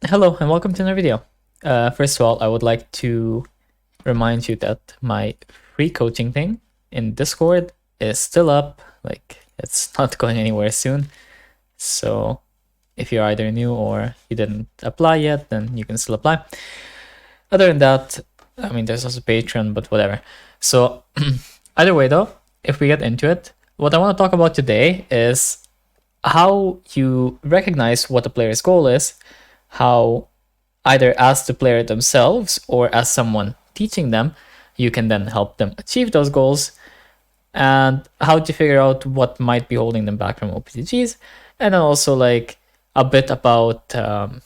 Hello and welcome to another video. First of all, I would like to remind you that my free coaching thing in Discord is still up. Like, it's not going anywhere soon. So if you're either new or you didn't apply yet, then you can still apply. Other than that, I mean, there's also Patreon, but whatever. So either way though, if we get into it, what I want to talk about today is how you recognize what a player's goal is, how either as the player themselves or as someone teaching them, you can then help them achieve those goals, and how to figure out what might be holding them back from OPTGs, and then also like a bit about the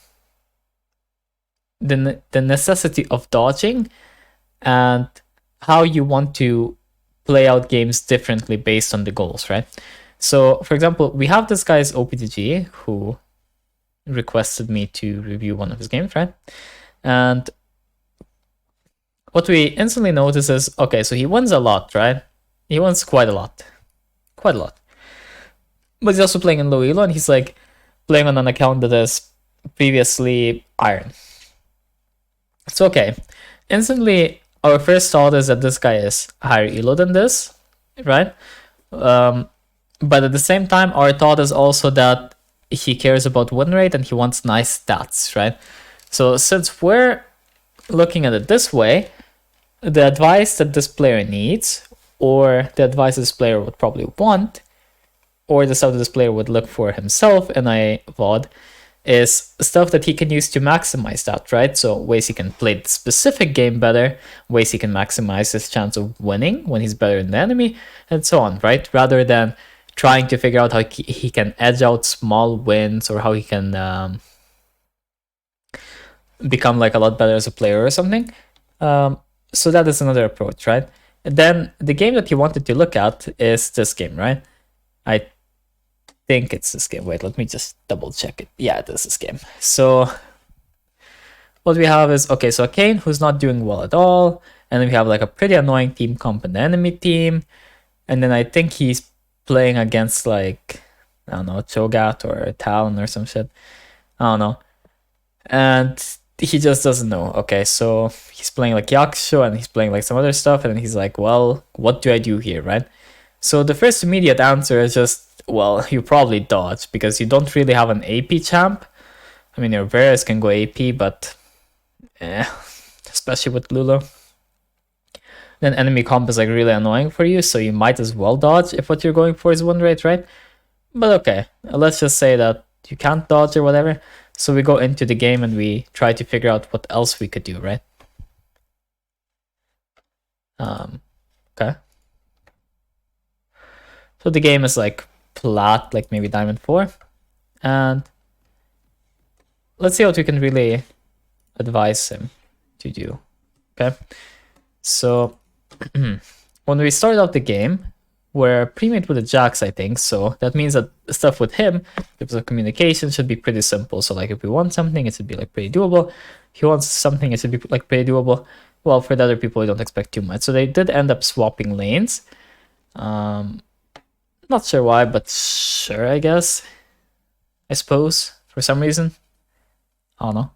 necessity of dodging and how you want to play out games differently based on the goals, right? So, for example, we have this guy's OPTG who requested me to review one of his games, right? And what we instantly notice is, okay, so he wins a lot, right? He wins quite a lot. Quite a lot. But he's also playing in low elo, and he's like playing on an account that is previously iron. It's okay. Instantly, our first thought is that this guy is higher elo than this, right? But at the same time, our thought is also that he cares about win rate and he wants nice stats, right? So since we're looking at it this way, the advice that this player needs, or the advice this player would probably want, or the stuff that this player would look for himself in a VOD, is stuff that he can use to maximize that, right? So ways he can play the specific game better, ways he can maximize his chance of winning when he's better than the enemy, and so on, right? Rather than trying to figure out how he can edge out small wins, or how he can become like a lot better as a player or something. So that is another approach, right? And then the game that you wanted to look at is this game, right? I think it's this game. Wait, let me just double check it. Yeah, it is this game. So what we have is, okay, so a Kane who's not doing well at all, and then we have like a pretty annoying team comp in the enemy team, and then I think he's playing against like, I don't know, Cho'Gath or Talon or some shit. I don't know. And he just doesn't know. Okay, so he's playing like Yakusho and he's playing like some other stuff, and then he's like, well, what do I do here, right? So the first immediate answer is just, well, you probably dodge, because you don't really have an AP champ. I mean, your Varus can go AP, but especially with Lulu. Then enemy comp is like really annoying for you, so you might as well dodge if what you're going for is win rate, right? But okay, let's just say that you can't dodge or whatever. So we go into the game and we try to figure out what else we could do, right? Okay. So the game is like flat, like maybe Diamond 4. And let's see what we can really advise him to do. Okay. So when we start out the game, we're pre-made with the Jax, I think. So that means that stuff with him, if the communication should be pretty simple. So like if we want something, it should be like pretty doable. If he wants something, it should be like pretty doable. Well, for the other people, we don't expect too much. So they did end up swapping lanes. Not sure why, but sure, I guess. I suppose, for some reason. I don't know.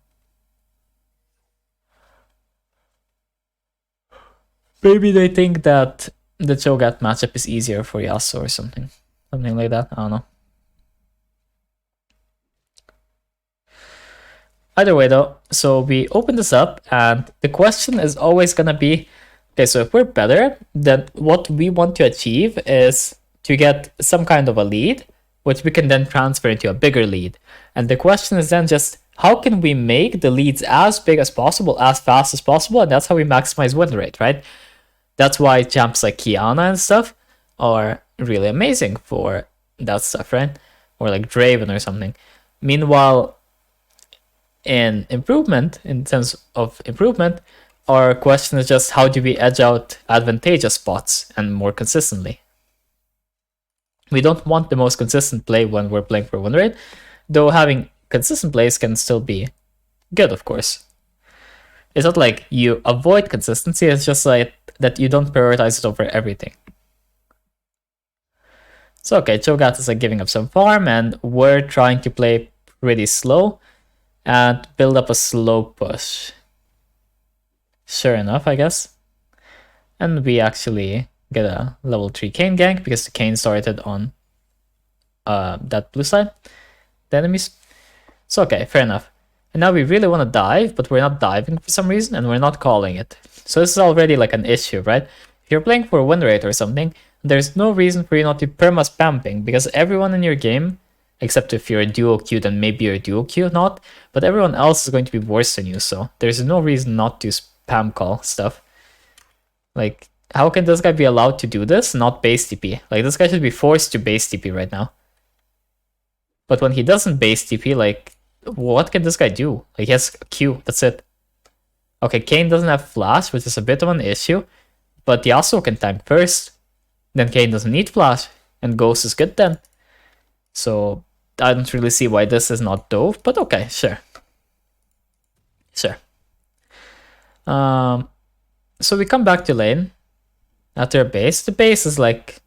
Maybe they think that the Cho'Gath matchup is easier for Yasuo or something. Something like that, I don't know. Either way though, so we open this up and the question is always gonna be, okay, so if we're better, then what we want to achieve is to get some kind of a lead, which we can then transfer into a bigger lead. And the question is then just, how can we make the leads as big as possible, as fast as possible, and that's how we maximize win rate, right? That's why champs like Kiana and stuff are really amazing for that stuff, right? Or like Draven or something. Meanwhile, in improvement, in sense of improvement, our question is just how do we edge out advantageous spots and more consistently. We don't want the most consistent play when we're playing for win rate, though having consistent plays can still be good, of course. It's not like you avoid consistency, it's just like that you don't prioritize it over everything. So okay, Cho'Gath is like giving up some farm, and we're trying to play pretty slow. and build up a slow push. Sure enough, I guess. And we actually get a level 3 Kayn gank because the Kayn started on that blue side, the enemies. So okay, fair enough. And now we really want to dive, but we're not diving for some reason, and we're not calling it. So this is already like an issue, right? If you're playing for Winrate or something, there's no reason for you not to perma-spam ping, because everyone in your game, except if you're a duo queue, then maybe you're a duo queue, not, but everyone else is going to be worse than you, so there's no reason not to spam call stuff. Like, how can this guy be allowed to do this, not base TP? Like, this guy should be forced to base TP right now. But when he doesn't base TP, like, what can this guy do? Like, he has Q, that's it. Okay, Kayn doesn't have flash, which is a bit of an issue, but Yasuo can tank first. Then Kayn doesn't need flash, and Ghost is good then. So, I don't really see why this is not dope, but okay, sure. Sure. So we come back to lane after a base. The base is like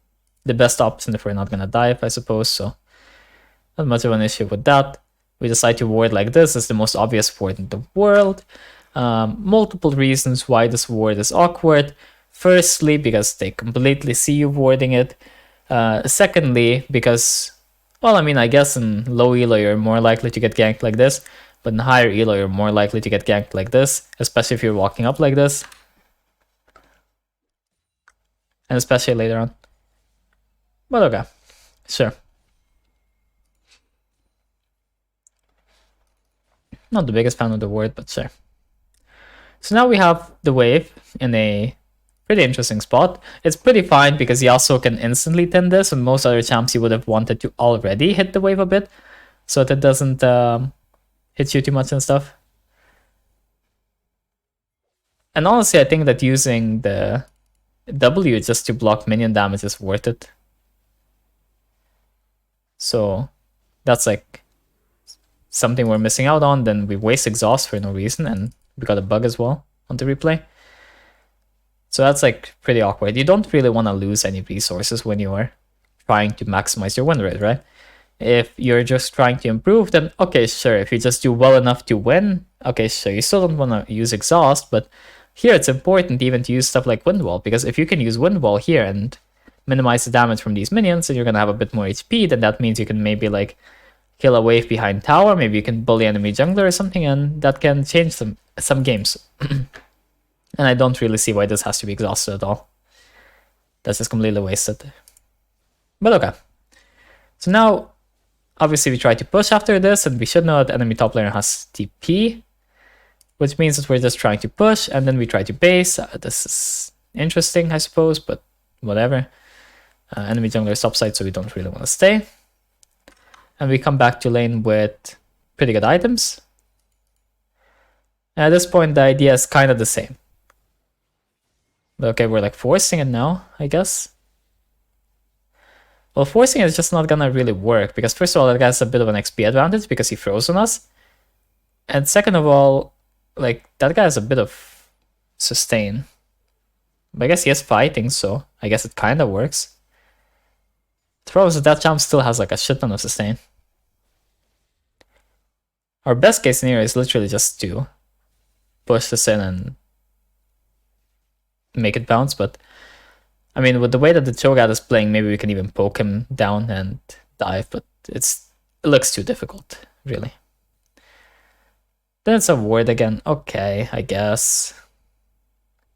the best option if we're not gonna dive, I suppose, so not much of an issue with that. We decide to ward like this. It's the most obvious ward in the world. Multiple reasons why this ward is awkward. Firstly, because they completely see you warding it. Secondly, because, well, I mean, I guess in low elo you're more likely to get ganked like this, but in higher elo you're more likely to get ganked like this, especially if you're walking up like this. And especially later on. But okay, sure. Not the biggest fan of the word, but sure. So now we have the wave in a pretty interesting spot. It's pretty fine because he also can instantly 10 this, and most other champs he would have wanted to already hit the wave a bit, so that it doesn't hit you too much and stuff. And honestly, I think that using the W just to block minion damage is worth it. So that's like something we're missing out on. Then we waste exhaust for no reason, and we got a bug as well on the replay. So that's like pretty awkward. You don't really want to lose any resources when you are trying to maximize your win rate, right? If you're just trying to improve, then okay, sure. If you just do well enough to win, okay, sure. You still don't want to use exhaust, but here it's important even to use stuff like wind wall, because if you can use wind wall here and minimize the damage from these minions, and you're gonna have a bit more HP, then that means you can maybe like kill a wave behind tower, maybe you can bully enemy jungler or something, and that can change some games. And I don't really see why this has to be exhausted at all. That's just completely wasted. But okay. So now, obviously we try to push after this, and we should know that enemy top laner has TP, which means that we're just trying to push, and then we try to base. This is interesting, I suppose, but whatever. Enemy jungler is topside, so we don't really want to stay. And we come back to lane with pretty good items. And at this point, the idea is kind of the same. But okay, we're like forcing it now, I guess. Well, forcing it is just not gonna really work, because first of all, that guy has a bit of an XP advantage because he froze on us. And second of all, like, that guy has a bit of sustain. But I guess he has fighting, so I guess it kind of works. The problem is that champ still has like a shit ton of sustain. Our best case scenario is literally just to push this in and make it bounce, but I mean, with the way that the Cho'Gath is playing, maybe we can even poke him down and dive, but it looks too difficult, really. Then it's a ward again. Okay, I guess.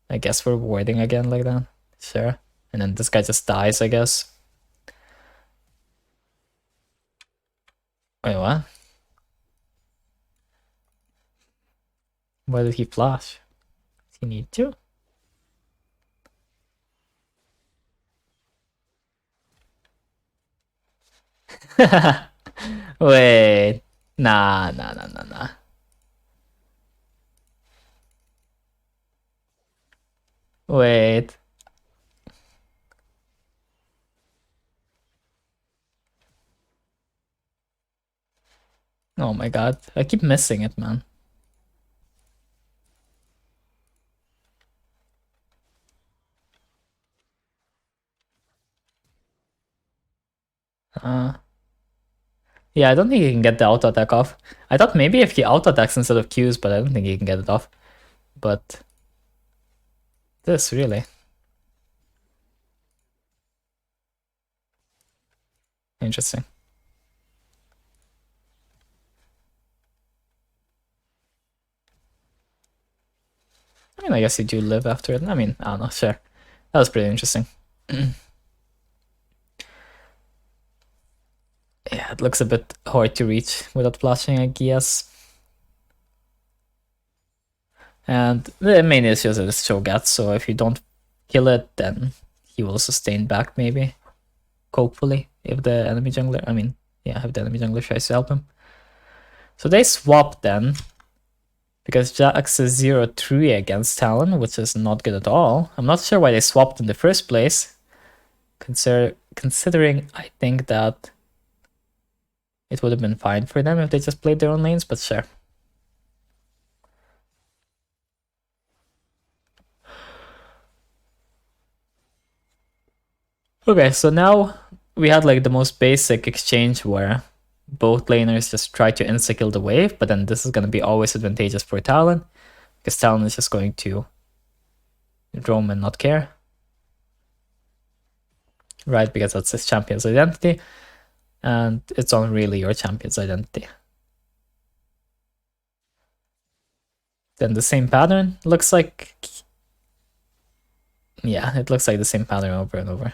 I guess we're warding again like that. Sure. And then this guy just dies, I guess. Wait, what? Why did he flash? Does he need to? Wait. Nah. Wait. Oh my god. I keep missing it, man. Yeah, I don't think he can get the auto attack off. I thought maybe if he auto attacks instead of Qs, but I don't think he can get it off. But this really interesting. I mean, I guess you do live after it. I mean, I don't know, sure. That was pretty interesting. Yeah, it looks a bit hard to reach without flashing, I guess. And the main issue is that it's Cho'Gath, so if you don't kill it, then he will sustain back, maybe. Hopefully, if the enemy jungler, if the enemy jungler tries to help him. So they swap then, because Jax is 0-3 against Talon, which is not good at all. I'm not sure why they swapped in the first place, considering I think that it would have been fine for them if they just played their own lanes, but sure. Okay, so now we had like the most basic exchange where both laners just try to insta-kill the wave, but then this is going to be always advantageous for Talon, because Talon is just going to roam and not care. Right, because that's his champion's identity, and it's not really your champion's identity. Then the same pattern looks like... Yeah, it looks like the same pattern over and over.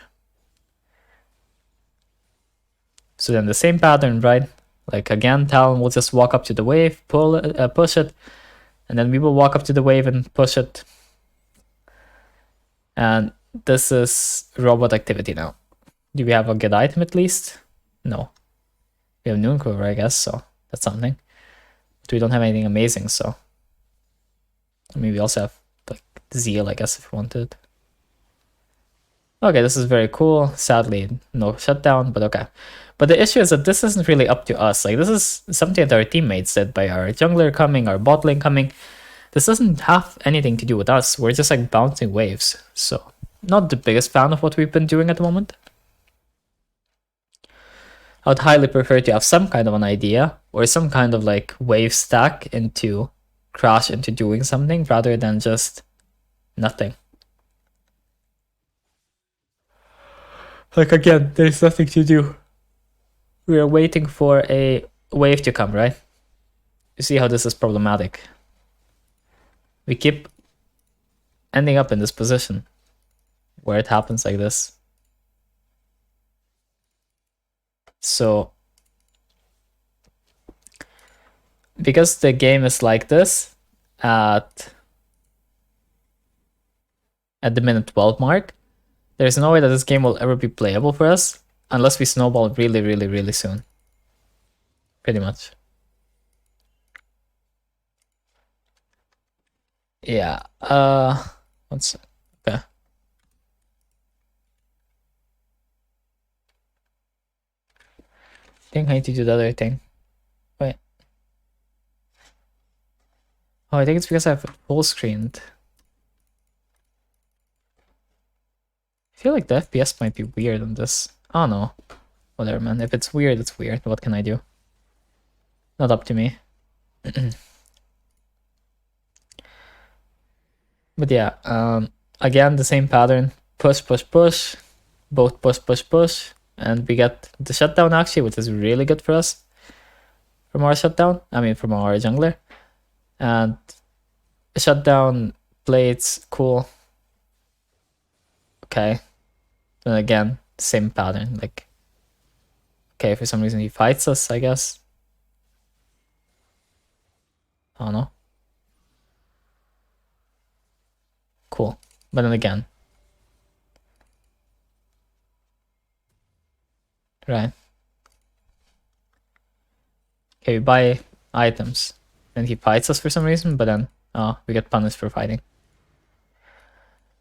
So then the same pattern, right? Like again, Talon will just walk up to the wave, push it, and then we will walk up to the wave and push it. And this is robot activity now. Do we have a good item at least? No. We have Nooncore, I guess, so that's something. But we don't have anything amazing, so... I mean, we also have like Zeal, I guess, if we wanted. Okay, this is very cool. Sadly, no shutdown, but okay. But the issue is that this isn't really up to us. Like, this is something that our teammates did by our jungler coming, our bot lane coming. This doesn't have anything to do with us. We're just like bouncing waves. So, not the biggest fan of what we've been doing at the moment. I would highly prefer to have some kind of an idea or some kind of like wave stack into crash into doing something rather than just nothing. Like again, there's nothing to do. We are waiting for a wave to come, right? You see how this is problematic. We keep ending up in this position where it happens like this. So, because the game is like this at the minute 12 mark, there's no way that this game will ever be playable for us unless we snowball really, really, really soon. Pretty much. Yeah, okay. I think I need to do the other thing. Wait. Oh, I think it's because I have full screened. I feel like the FPS might be weird on this. Oh no. Whatever, man. If it's weird, it's weird. What can I do? Not up to me. But yeah, again, the same pattern. Push, push, push. Both push, push, push. And we get the shutdown actually, which is really good for us. From our shutdown. I mean, from our jungler. And shutdown plates, cool. Okay. Then again, same pattern. Like, okay, for some reason he fights us, I guess. I don't know. Cool. But then again. Right. Okay, we buy items. And he fights us for some reason, but then we get punished for fighting.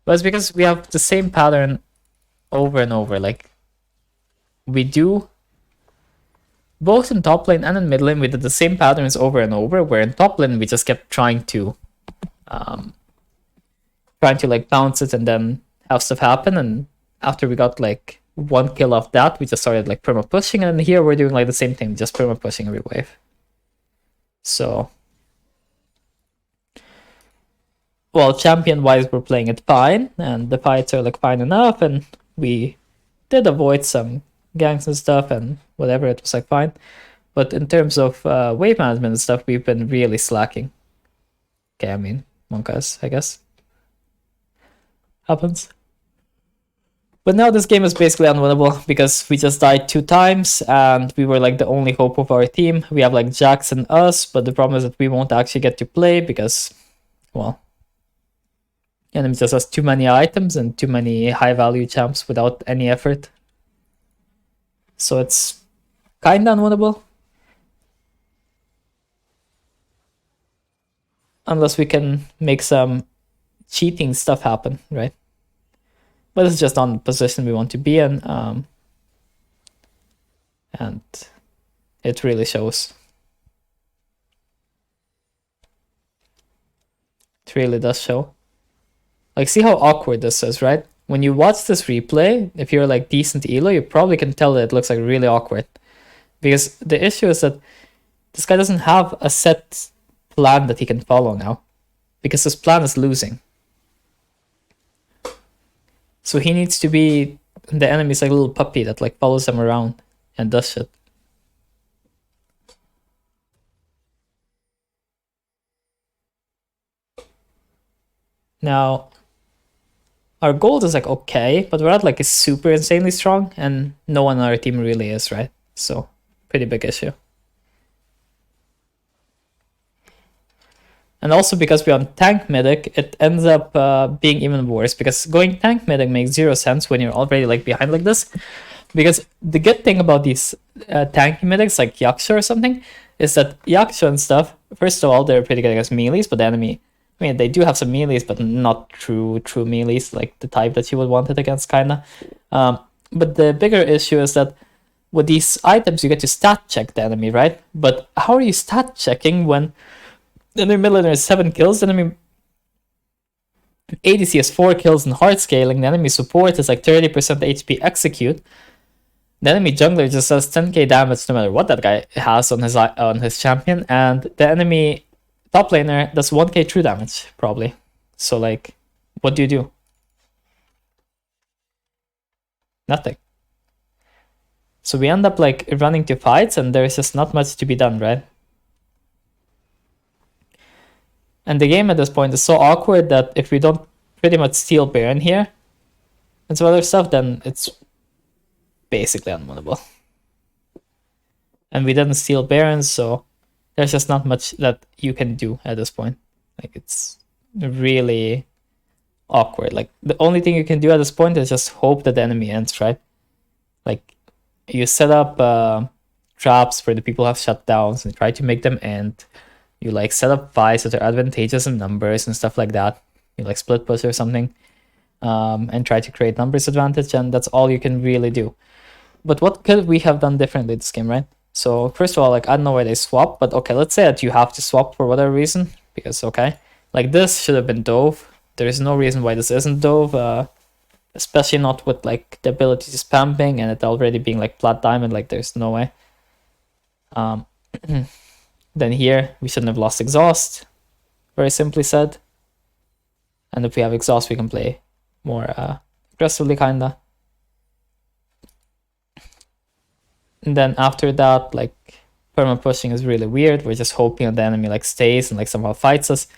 But it's because we have the same pattern over and over. Like, we do both in top lane and in mid lane, we did the same patterns over and over, where in top lane we just kept trying to like bounce it and then have stuff happen, and after we got like one kill off that, we just started like perma pushing, and here we're doing like the same thing, just perma pushing every wave. So, well, champion wise, we're playing it fine, and the fights are like fine enough, and we did avoid some ganks and stuff, and whatever, it was like fine. But in terms of wave management and stuff, we've been really slacking. Okay, I mean, Monkas, I guess. Happens. But now this game is basically unwinnable because we just died 2 times and we were like the only hope of our team. We have like Jax and us, but the problem is that we won't actually get to play because, well, enemy just has too many items and too many high value champs without any effort. So it's kinda unwinnable. Unless we can make some cheating stuff happen, right? But it's just not the position we want to be in, and it really shows. It really does show. Like, see how awkward this is, right? When you watch this replay, if you're like decent elo, you probably can tell that it looks like really awkward. Because the issue is that this guy doesn't have a set plan that he can follow now. Because his plan is losing. So he needs to be the enemy's like a little puppy that like follows him around and does shit. Now, our gold is like okay, but we're not like super insanely strong, and no one on our team really is, right? So, pretty big issue. And also because we're on tank medic, it ends up being even worse, because going tank medic makes 0 sense when you're already like behind like this. Because the good thing about these tanky medics like Yaksha or something is that Yaksha and stuff, first of all, they're pretty good against melees, but the enemy, I mean, they do have some melees, but not true melees, like the type that you would want it against, kinda. But the bigger issue is that with these items, you get to stat check the enemy, right? But how are you stat checking when the enemy mid laner has 7 kills, the enemy ADC has 4 kills in hard scaling, the enemy support is like 30% HP execute, the enemy jungler just does 10k damage no matter what that guy has on his champion, and the enemy top laner does 1k true damage, probably. So like, what do you do? Nothing. So we end up like running to fights and there's just not much to be done, right? And the game at this point is so awkward that if we don't pretty much steal Baron here and some other stuff, then it's basically unwinnable. And we didn't steal Baron, so there's just not much that you can do at this point. Like, it's really awkward. Like, the only thing you can do at this point is just hope that the enemy ends, right? Like, you set up traps for the people who have shutdowns and try to make them end. You like set up fights that are advantageous in numbers and stuff like that. You like split push or something, and try to create numbers advantage, and that's all you can really do. But what could we have done differently this game, right? So first of all, like, I don't know why they swap, but okay, let's say that you have to swap for whatever reason, because okay, like this should have been Dove. There is no reason why this isn't Dove, especially not with like the ability to spam ping and it already being like plat diamond. Like, there's no way. Then here we shouldn't have lost exhaust, very simply said. And if we have exhaust, we can play more aggressively, kinda. And then after that, like, perma pushing is really weird. We're just hoping that the enemy like stays and like somehow fights us.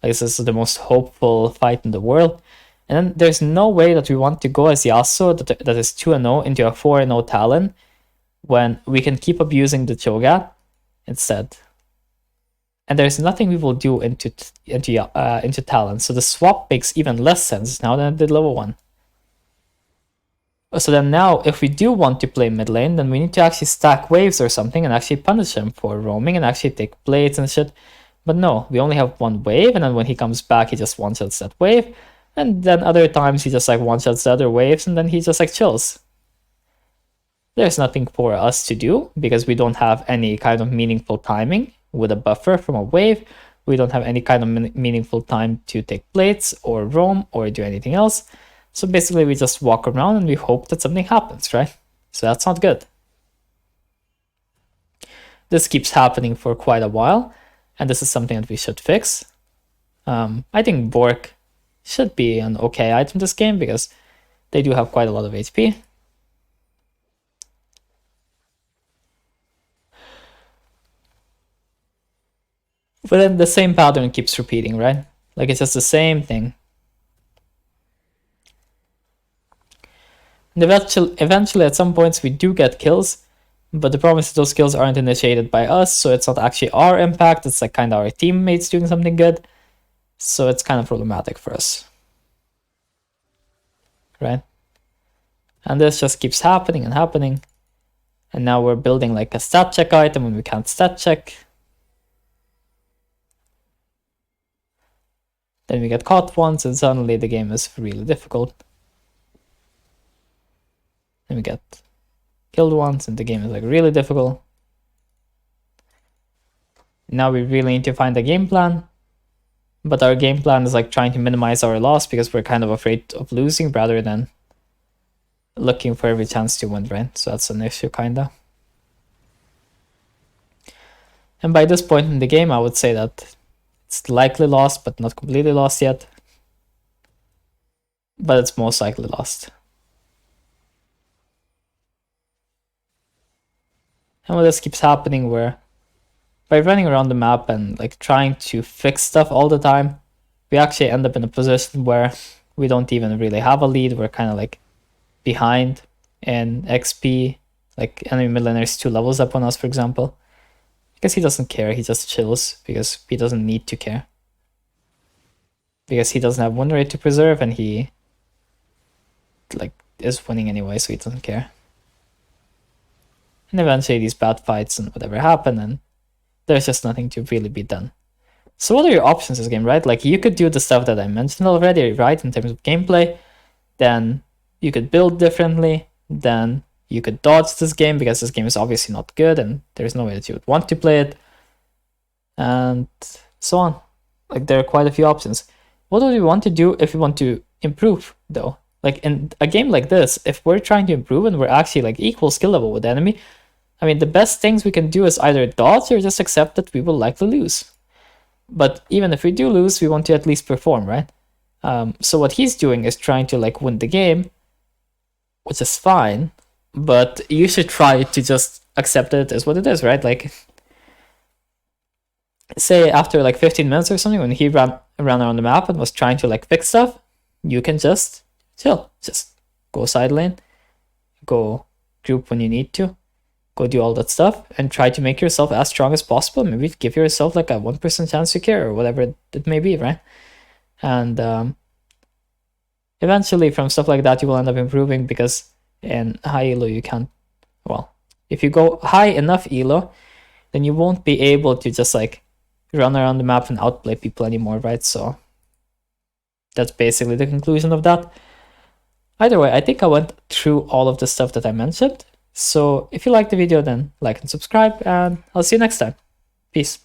Like, this is the most hopeful fight in the world. And then there's no way that we want to go as Yasuo that is 2-0 into a 4-0 Talon when we can keep abusing the Cho'Gath instead. And there's nothing we will do into Talon. So the swap makes even less sense now than it did level 1. So then now, if we do want to play mid lane, then we need to actually stack waves or something and actually punish him for roaming and actually take plates and shit. But no, we only have 1 wave, and then when he comes back, he just one-shots that wave. And then other times he just like one-shots the other waves, and then he just like chills. There's nothing for us to do because we don't have any kind of meaningful timing with a buffer from a wave. We don't have any kind of meaningful time to take plates or roam or do anything else. So basically we just walk around and we hope that something happens, right? So that's not good. This keeps happening for quite a while, and this is something that we should fix. I think Bork should be an okay item this game because they do have quite a lot of HP. But then the same pattern keeps repeating, right? Like it's just the same thing. And eventually at some points we do get kills, but the problem is those kills aren't initiated by us, so it's not actually our impact, it's like kind of our teammates doing something good. So it's kind of problematic for us. Right? And this just keeps happening and happening. And now we're building like a stat check item when we can't stat check. Then we get caught once and suddenly the game is really difficult. Then we get killed once and the game is like really difficult. Now we really need to find a game plan. But our game plan is like trying to minimize our loss because we're kind of afraid of losing rather than looking for every chance to win, right? So that's an issue, kinda. And by this point in the game, I would say that it's likely lost, but not completely lost yet. But it's most likely lost. And when this keeps happening, where by running around the map and like trying to fix stuff all the time, we actually end up in a position where we don't even really have a lead. We're kind of like behind in XP, like enemy mid laner is 2 levels up on us, for example. Because he doesn't care, he just chills because he doesn't need to care. Because he doesn't have Winrate to preserve and he like is winning anyway, so he doesn't care. And eventually these bad fights and whatever happen and there's just nothing to really be done. So what are your options in this game, right? Like you could do the stuff that I mentioned already, right? In terms of gameplay, then you could build differently, then you could dodge this game because this game is obviously not good and there's no way that you would want to play it, and so on. Like there are quite a few options. What do we want to do if we want to improve though? Like in a game like this, if we're trying to improve and we're actually like equal skill level with the enemy, I mean, the best things we can do is either dodge or just accept that we will likely lose. But even if we do lose, we want to at least perform, right? So what he's doing is trying to like win the game, which is fine, but you should try to just accept it as what it is, right? Like, say after like 15 minutes or something, when he ran around the map and was trying to like fix stuff, you can just chill, just go side lane, go group when you need to, go do all that stuff and try to make yourself as strong as possible. Maybe give yourself like a 1% chance to care or whatever it may be, right? And eventually from stuff like that, you will end up improving because in high elo, you can't, well, if you go high enough elo, then you won't be able to just like run around the map and outplay people anymore, right? So that's basically the conclusion of that. Either way, I think I went through all of the stuff that I mentioned. So if you liked the video, then like and subscribe, and I'll see you next time. Peace.